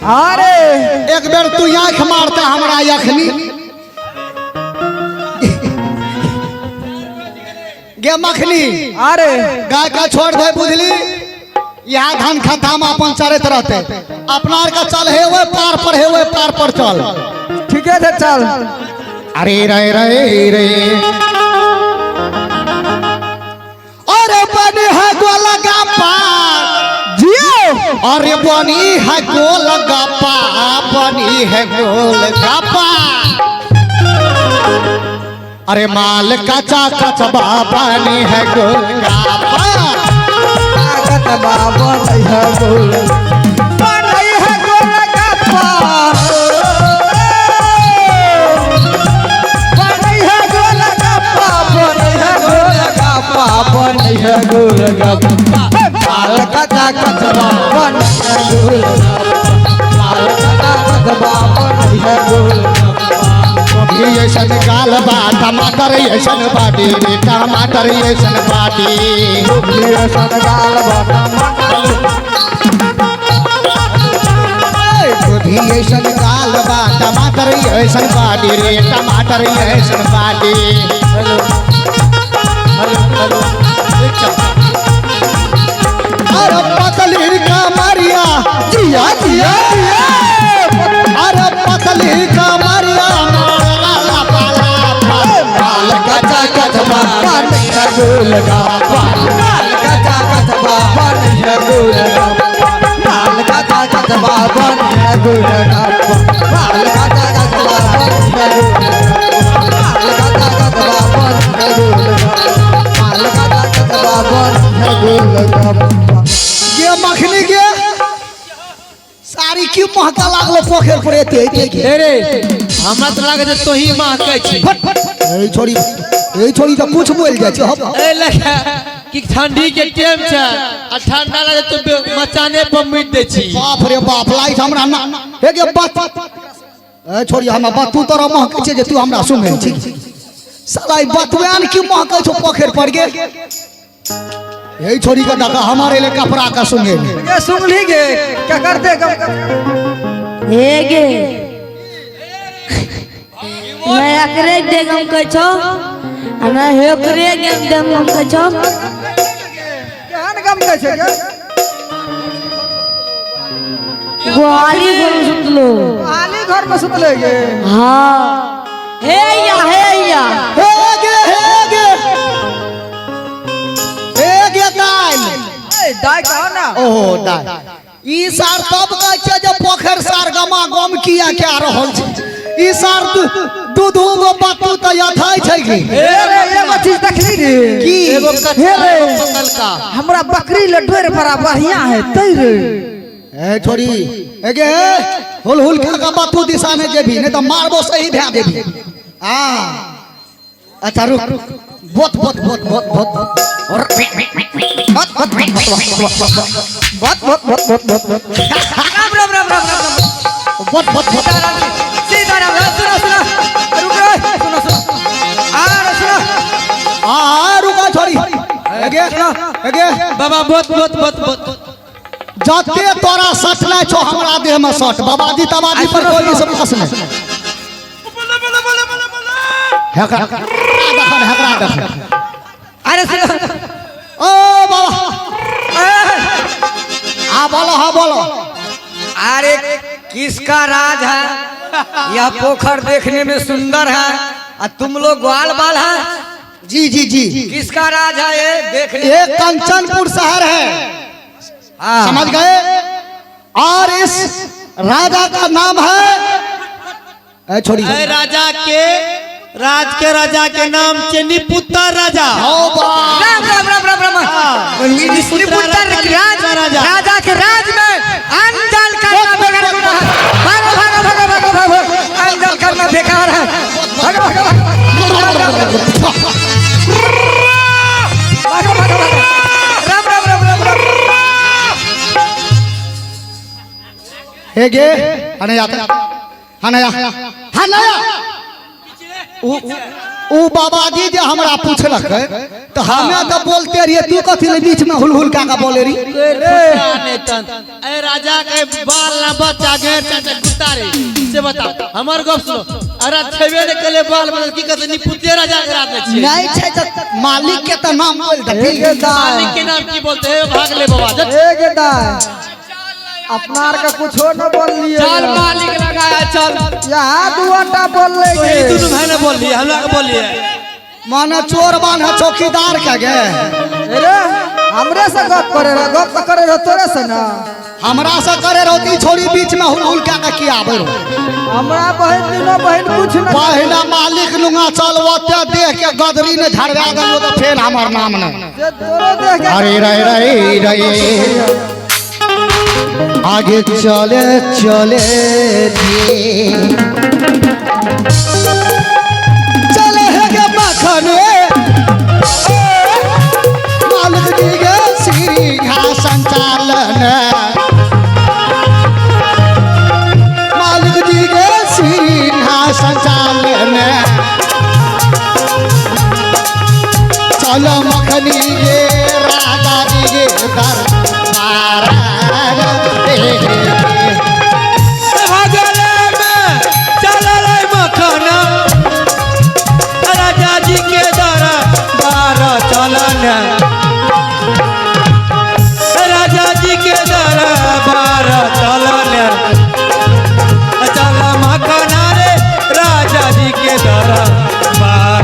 अरे एक बेर तू आँख मारता हमरा यखनी गे मखनी। अरे गाय का छोड़ दे बुझली, यहाँ धान खाता में अपन चरत रहते, अपना का चल हे वो पार पर चल। ठीक है चल। अरे रे रे रे अरे बनी है गोलगप्पा जियो, अरे बनी है गोलगप्पा, बनी है गोलगप्पा। अरे माल कचा कचबा बनी है गोलगप्पा, कचबा बनी है गोलगप्पा, बनी है गोलगप्पा, बनी है गोलगप्पा, बनी है गोलगप्पा, बनी है गोलगप्पा। माल कचा कचबा बनी है गोलगप्पा, माल कचा कचबा बनी है गोलगप्पा। ये सन गाल बा टमाटर ये सन बाटी, टमाटर ये सन बाटी, ये सन गाल बा ये सन गाल बा टमाटर ये सन बाटी रे, टमाटर ये सन बाटी। हेलो हेलो अरे पतली का मारिया जिया जिया, अरे पतली का मारिया बनी है गोलगप्पा, माल कचा कचबा बनी है गोलगप्पा, माल कचा कचबा बनी है गोलगप्पा, माल कचा कचबा बनी है गोलगप्पा, माल कचा कचबा बनी है गोलगप्पा, माल कचा कचबा बनी है गोलगप्पा। ये मखनी के सारी क्यों महका लागलो पोखर पर एते रे हमरा त लागे तो ही महकै छी। ए छोड़ी तो कुछ बोल जाय छ। ए लखा कि ठंडी के टाइम छ आ ठंडा लागे तो मचाने पर मिट दे छी। बाप रे बाप लाइट हमरा ना हे गे बात ए छोड़ी हमरा बात तू तोरा महकै छै जे तू हमरा सुनै छी। साला ई बतवान क्यों महकै छ पोखर पर गे। यही छोड़ी का डका हमारे लिए कपड़ा का सुने ये सुन ली गे क्या करते हे गे मैं एकरे देगम के छो ना हेकरे देगम के छो केहन गम के छै गे। गोहाली घर में सुतलो, आली घर में सुतले गे। हाँ हे या हे गे दाई कहो ना। ओहो दाई ई सार तब कहै छै जे पोखर सार गमा गम किया क्या रहल छै। ई सार दूध गो बातू त यथाय छै की। हे रे एगो चीज देखली रे की एगो कटहल पकल का हमरा बकरी लटोर बड़ा बढ़िया है तै रे। ए छोड़ी ए गे हुल हुल का बातू दिशा ने जेबी नहीं तो मारबो सही भे देबी। हां अच्छा रुक बोत बोत बोत बोत बोत और बोत बोत बोत बोत बोत सीधा सुनो सुनो रुक रे सुनो सुनो आ रुका छोड़ी एगे बाबा बहुत जाते तोरा सटले छो हमरा देह में सट बाबाजी तबाजी पर कोई से पास नहीं हेकरा देख अरे सुनो ओ बाबा हाँ बोलो अरे किसका राज है यह पोखर देखने में सुंदर है और तुम लोग ग्वाल बाल है। जी जी जी किसका राज है ये देखने ये कंचनपुर शहर है समझ गए। और इस राजा का नाम है छोड़ी राजा के राज के राजा के नाम चेनी पुत्र राजा राम राम राम राम राम निपुत्र राज राजा के राज में अंजल करना बेकार गुनाह है। भागो भागो भागो भागो भागो अंजल करना बेकार है। भागो भागो भागो भागो भागो भागो राम राम राम राम राम हे गे हनया हनया हनया ऊ बाबा जी जे हमरा पूछलक तो हमें तो बोलते रहिए तू कथी ले बीच में हुलहुल का बोले रही ए राजा के बाल ना बच्चा घेर चाचा कुत्ता रे से बता हमर गप सुनो अरे छेबे ने कले बाल बदल की कहते नी पुतिया राजा के रात में छी नहीं छै त मालिक के तो नाम बोल दे मालिक के नाम की बोलते हैं भाग ले बाबा अपनार का कुछ हो न बोल लिए चल मालिक लगाया चल यहाँ दुआटा बोल ले कोई दोनों भाई ने बोल लिया हमरा के बोल लिया माने चोर बान चौकीदार के गे अरे हमरे से गप करे रे गप तो करे रे तोरे से ना हमरा से करे रोती छोड़ी बीच में हुलहुल का की आबे हमरा बहन तीनों बहन कुछ न पहला मालिक नुंगा चल ओते देख के गदरी ने झड़वा गलो तो फिर हमर नाम ने जे तोरो देख के अरे रे रे रे आगे चले चले चले है के मखन मालिक जी के सिंहासन संचालन मालिक जी के सिंहासन संचालन चलो मखनी गे राजा जी के दरबार राजा जी के दरबार चलन राजा जी के दरबार चलन चल मखना रे राजा जी के दरबार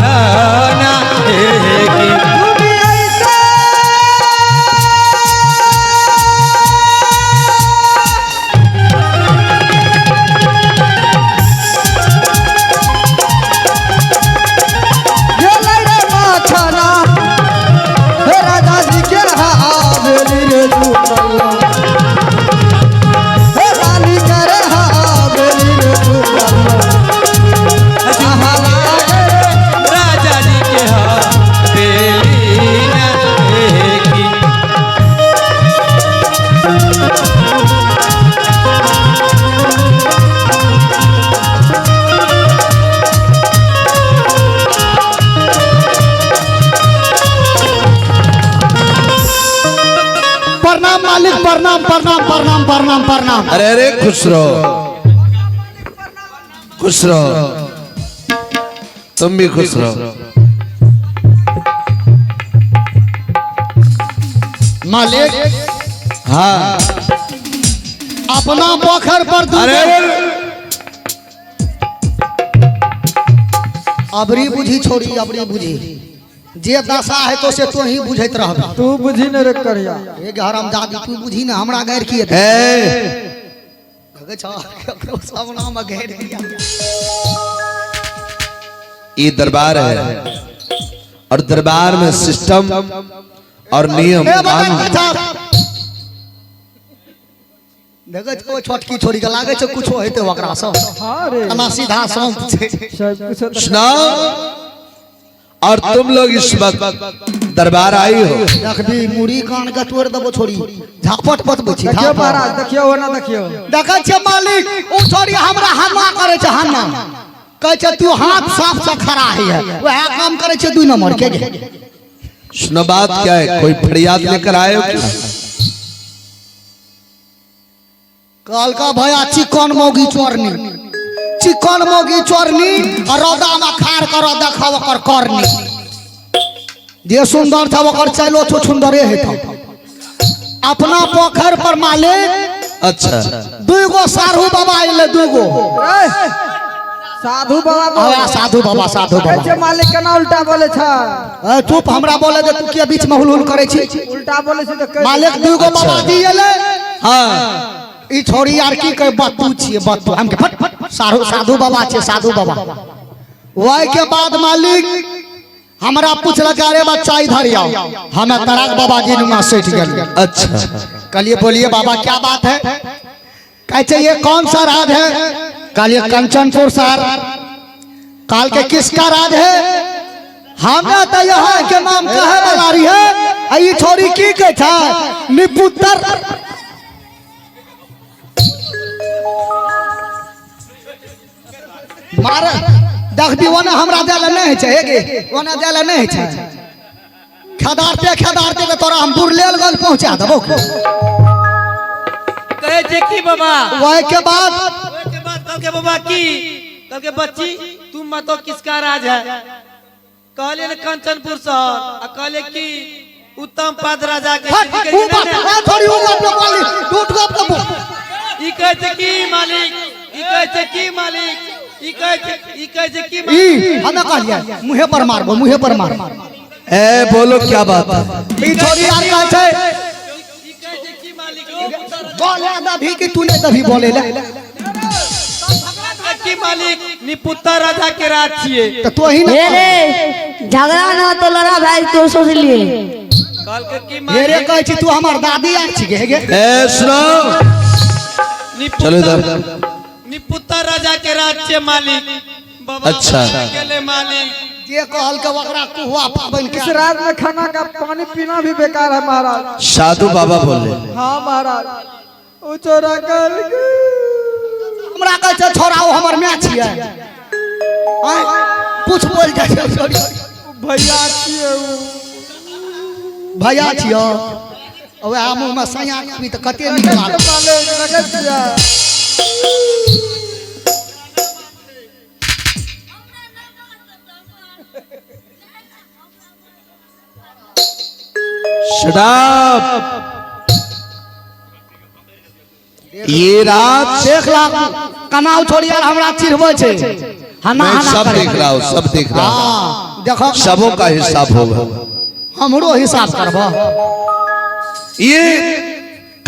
ना प्रणाम प्रणाम प्रणाम प्रणाम प्रणाम। अरे अरे खुश रहो खुश रहो तुम भी खुश रहो। मालिक हाँ अपना पोखर पर अरे अबरी बुझी छोड़ी अबरी बुझी जे दशा है तो से तो ही बुझत रह तू बुझी न रे करिया एक हराम जादी तू बुझी ना हमरा गैर किए सामना में गैर दिया ये दरबार है और दरबार में सिस्टम और नियम देखै छो छोटकी छोरी के लागे छो कुछो हेते ओकरा सब हां रे ना सीधा संत छे सब कुछ सुनाओ। और तुम लोग इस वक्त दरबार आई हो देखबी मुड़ी कान के तोड़ देबो छोरी झापट पत बची देखियो महाराज देखियो हो ना देखियो देखै छे मालिक ओ छोरी हमरा हन्ना करे छे हन्ना कहै छे तू हाथ साफ से खड़ा है वह काम करे छे 2 नंबर के सुनो बात क्या है कोई फरियाद लेकर आए हो क्या? काल का भया चिकन मोगी चोरनी और रौदा में खार कर देखा करनी जे सुंदर था वकर चलो छो सुंदरे है था अपना पोखर पर मालिक अच्छा 2 गो साधु बाबा आइले 2 गो साधु बाबा आया साधु बाबा कैसे मालिक के ना उल्टा बोले छा चुप हमरा बोले दे तू के बीच में हुलहुल करे छी उल्टा बोले छी तो मालिक 2 गो बाबा दिएले हाँ ई छोरी यार की कहे बत्तू छिए बत्तू हमके फट साधु बाबा छे साधु बाबा वही के बाद मालिक हमरा पूछलक अरे बच्चा इधर आओ, हमें तराक बाबा जी नुमा सेठ गल। अच्छा कलिए बोलिए बाबा क्या बात है? कहते ये कौन सा राज है? कलिए कंचनपुर सर। काल के किसका राज है? हमें तो यहाँ के नाम कहे वाला रही है। ये छोरी की कहता है निपुत्र मार देख दी वना हमरा देला नहीं छै हेगे, वना देला नहीं छै। खदारते खदारते के तोरा हम बुरलेल गल पहुंचा देबो। कहे जे की बाबा वही के बाद कल के बाबा की कल के बच्ची तुम मतो किसका राज है? कहले न कंचनपुर शहर आ कहले की उत्तम पद राजा के थोड़ी उ बात बोली टूट गप के बोल। ई कहे जे की मालिक, ई कहे जे की मालिक, ई कहे जे की ई मालिक। हमें कहलिए मुंहे पर मारबो, मुंहे पर मार। ए बोलो क्या बात है? ई छोरी यार का छै ई कहे जे की मालिक बोले दभी कि तूने दभी बोले ले की मालिक निपुत्र राजा के राज छिए। तो तू ही ना हे रे झगड़ा ना तो लड़ा भाई तो सोच लिए। कल के की ये रे मालिक कहै छी तू हमर दादी यार छी गे। ए सुनो चलो इधर। निपुत्र राजा के राज छे मालिक। बाबा अच्छा। गेले मालिक जे कहल के ओकरा कुहुआ पाबन के इस रात में खाना का पानी पीना भी बेकार है महाराज। साधु बाबा बोले हाँ महाराज ओ चोरा कर हमरा कहै छै छोराओ हमर माय छियै। आय कुछ बोल जाइ छै छोरी भैया छिए उ। भैया छियो। ओए आ मुंह में सैया भी त कते नीक लागे। माले नगद दिया। Shut up. ये रात देख ला कनाउ छोरी यार हमरा चिढ़बै छै। हना मैं हना सब करे। देख रहा हूँ, सब देख रहा हूँ। हां देखो सबों का हिसाब होगा। हमरो हिसाब करबो। ये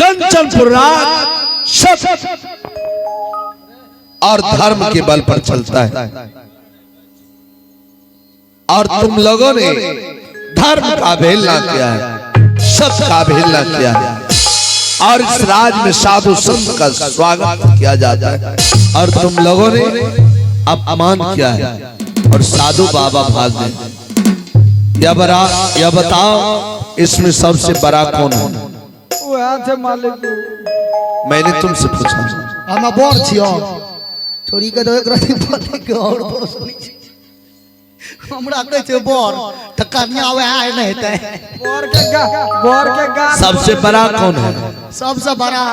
कंचनपुर राज सत्य और धर्म के बल पर चलता है, और तुम लोगों ने धर्म का अवहेलना किया है, सत्य का अवहेलना किया है, और इस राज में साधु संत का स्वागत किया जाता है, और तुम लोगों ने अपमान किया है और साधु बाबा भाग गए। यह बताओ इसमें सबसे बड़ा कौन है? वो हाथ है मालिक। मैंने तुमसे पूछा। हम बोर छियो। छोरी के दो एक रति बोले के और बोर सुनी छी। हमरा कहै छै बोर त कन्या आवे आय नहीं हेतै। बोर के गा सबसे बड़ा कौन है? सबसे बड़ा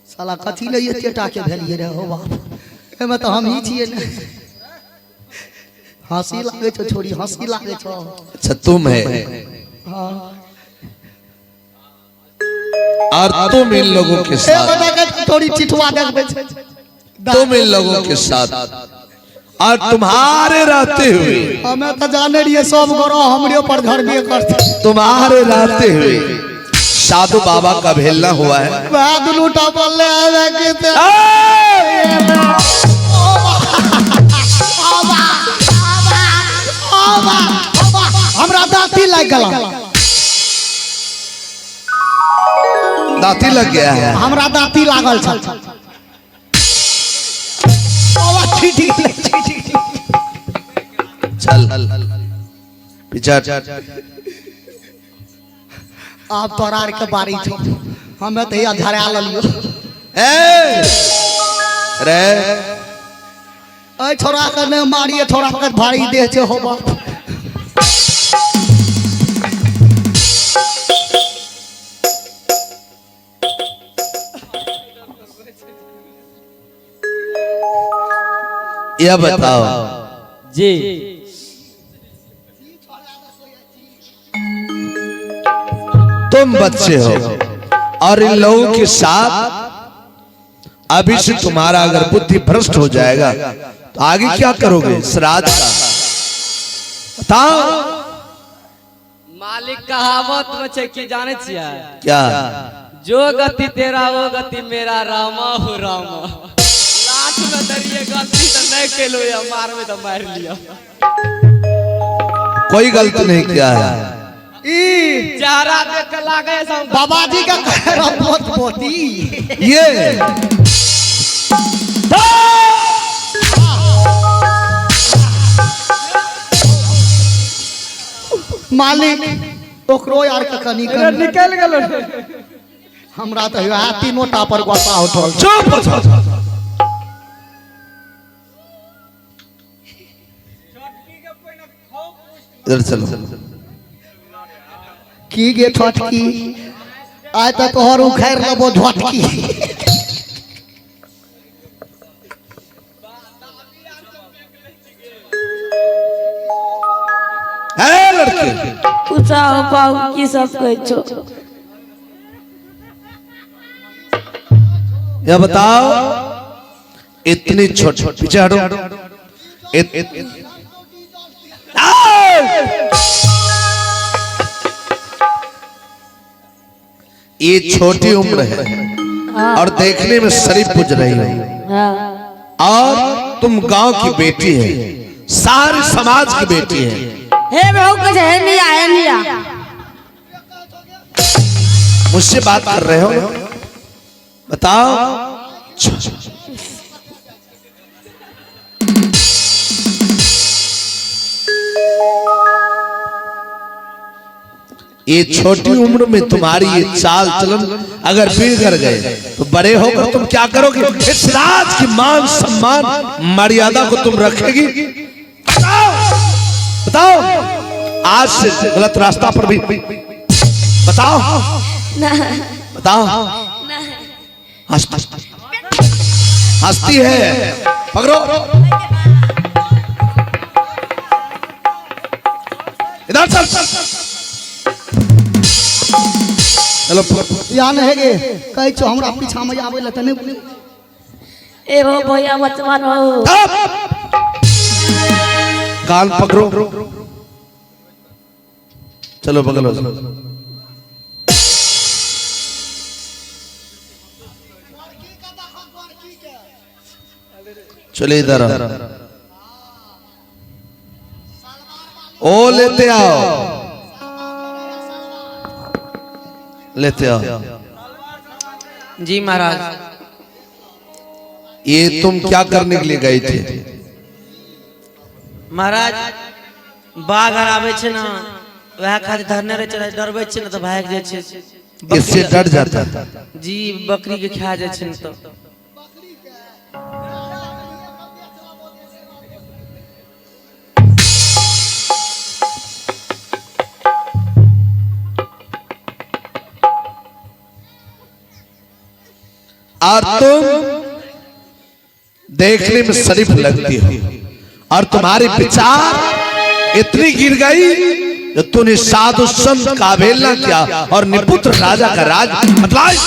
साला कथी ले ये चेटा के भेलिए रे हो बाप। एमे तो हम ही छिए ने। हंसी लागे छो छोरी, हंसी लागे छो। अच्छा तुम है, हां और तुम इन लोगों के ए साथ, बता के थोड़ी चिठवा देखबे छै। तुम इन लोगों के साथ और तुम्हारे रहते हुए, हमें तो जाने रहिए सब गरो हमरे पर घर में करते। तुम्हारे रहते हुए साधु बाबा का अवहेलना हुआ है। बाद लूटा बोले आवे के ते हमरा दाती लग गला। दाती लग गया है। हमरा दाती लागल छ। ठीक चल पिछड़। अब तोरा के बारी छो। हमें तो या झरा लियो। रे ए छोरा के ने मारिए, छोरा के भारी देह छे हो बाप। यह बताओ जी तुम बच्चे हो और इन लोगों के साथ अभी से तुम्हारा अगर बुद्धि भ्रष्ट हो जाएगा तो आगे क्या करोगे? श्राद्ध का बताओ। मालिक कहावत में छै कि जाने छियै? क्या? जो गति तेरा वो गति मेरा, रामा हो रामा। लास्ट दरिए गलती तो नहीं केलो या मार में तो मार लिया कोई गलती नहीं किया है। चेहरा देख के लागे सब बाबा जी का कह रहा बहुत पोती ये मालिक ओकरो यार का कनी निकल गेलो हमरा तो आ तीनों टापर गोसा उठल चुप। इधर चलो। की गे ठटकी आय तो तोहर उखैर लेबो झटकी है लड़के पूछा हो पाऊ की सब कहै छो ये बताओ इतनी छोट पीछे हटो ये छोटी उम्र है और देखने में शरीफ बुझ रही है हाँ और तुम गांव की बेटी है, सारे समाज की बेटी है। हे बहू कुछ है नहीं आया मुझसे बात कर रहे हो? बताओ। ये छोटी उम्र में तुम्हारी ये चाल चलन अगर बिगड़ गए तो बड़े होकर तुम क्या करोगे? इस राज की मान सम्मान मर्यादा को तुम रखेगी? बताओ बताओ। आज से गलत रास्ता पर भी बताओ बताओ। हंसती है, पकड़ो इधर चल। चलो यान है गे कह छो हमरा पीछा में आवे ल तने ए वो भैया मत मारो कान पकड़ो, चलो बगल हो। चले इधर ओ लेते आओ, लेते आओ। जी महाराज। ये तुम क्या करने के लिए गए थे? महाराज बाघ आर आवे छे ना वह खातिर धरने रहे छे, डरबे छे ना तो भाग जाय छे। इससे डर जाता है। जी बकरी के खा जाय छे तो और तुम देखने में शरीफ लगती हो और तुम्हारे विचार इतनी गिर गई जो तूने साधु संत का अवहेलना किया और निपुत्र राजा का राज बतलाया।